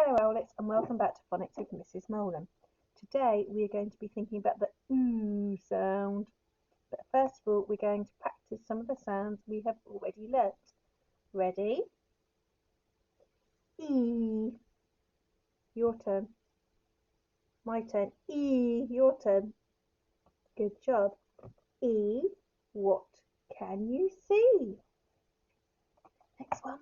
Hello Owlets and welcome back to Phonics with Mrs. Molan. Today we are going to be thinking about the OO sound. But first of all we're going to practice some of the sounds we have already learnt. Ready? E. Your turn. My turn. E. Your turn. Good job. E. What can you see? Next one.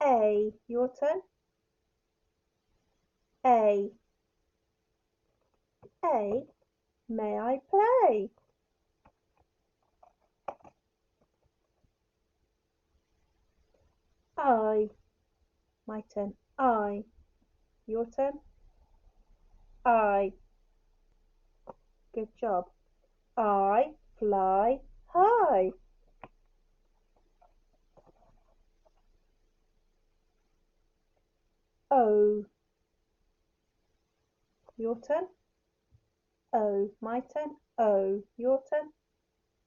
A. Your turn. A. A. May I play? I. My turn. I. Your turn. I. Good job. I fly high. O. Your turn. O. My turn. O. Your turn.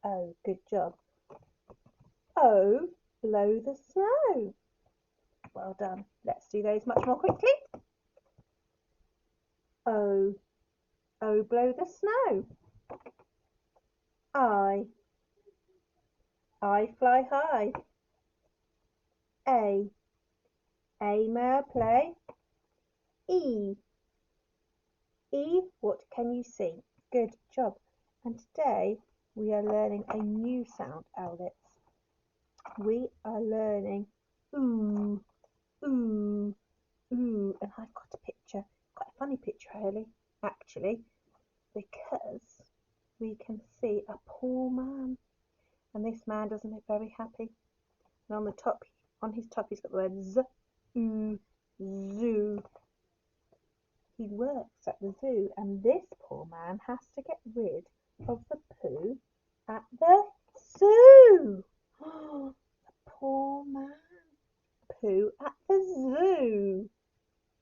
O. Good job. O. Blow the snow. Well done. Let's do those much more quickly. O. O. Blow the snow. I. I fly high. A. A. May I play? E. E. What can you see? Good job. And today we are learning a new sound, Owlets. We are learning OO, OO, OO. And I've got a picture, quite a funny picture actually, because we can see a poor man. And this man doesn't look very happy. And on his top, he's got the word Z, OO, zoo. He works at the zoo, and this poor man has to get rid of the poo at the zoo. The poor man. Poo at the zoo.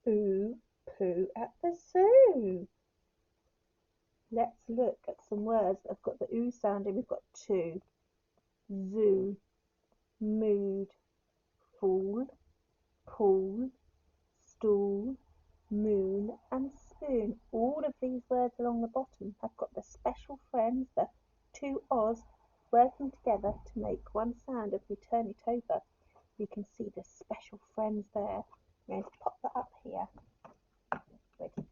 Ooh, poo at the zoo. Let's look at some words that have got the oo sound in. We've got two. Zoo, mood, fool, pool, stool, moon and spoon. All of these words along the bottom have got the special friends, the two O's, working together to make one sound. If we turn it over, we can see the special friends there. I'm going to pop that up here, ready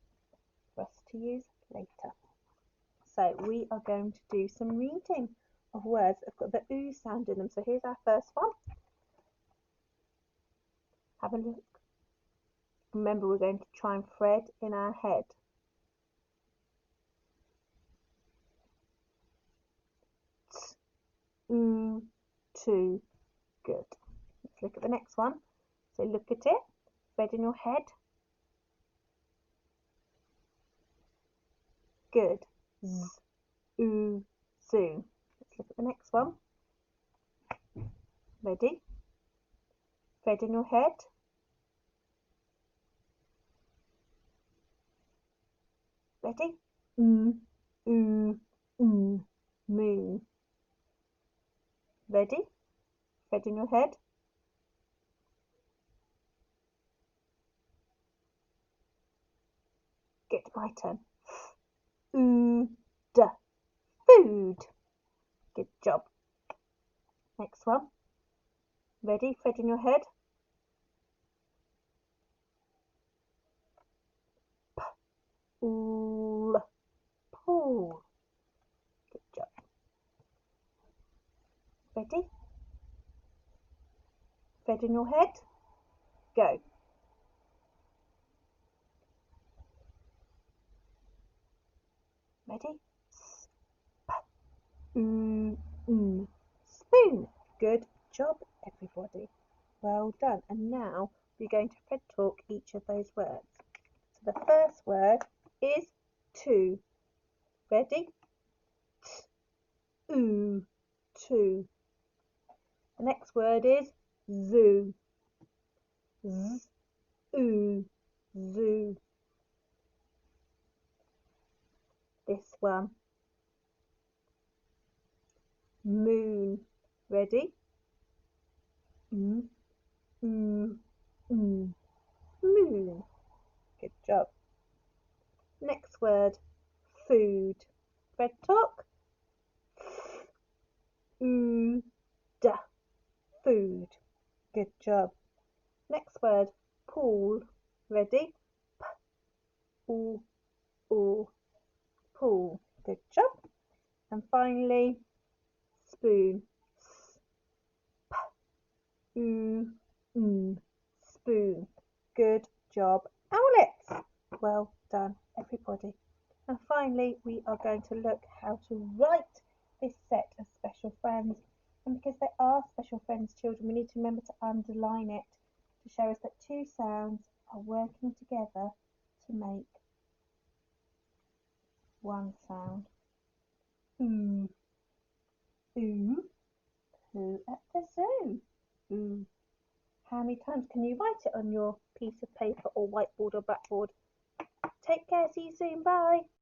for us to use later. So we are going to do some reading of words that have got the oo sound in them. So here's our first one. Have a look. Remember, we're going to try and thread in our head. Oo, two. Good. Let's look at the next one. So look at it. Thread in your head. Good. Z, oo, zoo. Let's look at the next one. Ready? Thread in your head. Ready? Oo, moon. Ready? Thread in your head. Good, my turn. Food. Food. Good job. Next one. Ready? Thread in your head. Pool. Pool. Good job. Ready? Thread in your head. Go. Ready? Spoon. Good job, everybody. Well done. And now we're going to thread talk each of those words. So the first word is two. Ready? Ooh, two. The next word is zoo. Z, oo, zoo. This one. Moon. Ready? mm, mm. Moon. Good job. Next word, food. Red talk. Food. Food. Good job. Next word, pool. Ready? Pool. Pool. Good job. And finally, spoon. Spoon. Good job, owlets. Well done, everybody. And finally, we are going to look how to write this set of special friends. And because they are special friends, children, we need to remember to underline it to show us that two sounds are working together to make one sound. Ooh, ooh, who at the zoo? Ooh. How many times can you write it on your piece of paper or whiteboard or blackboard? Take care, see you soon, bye.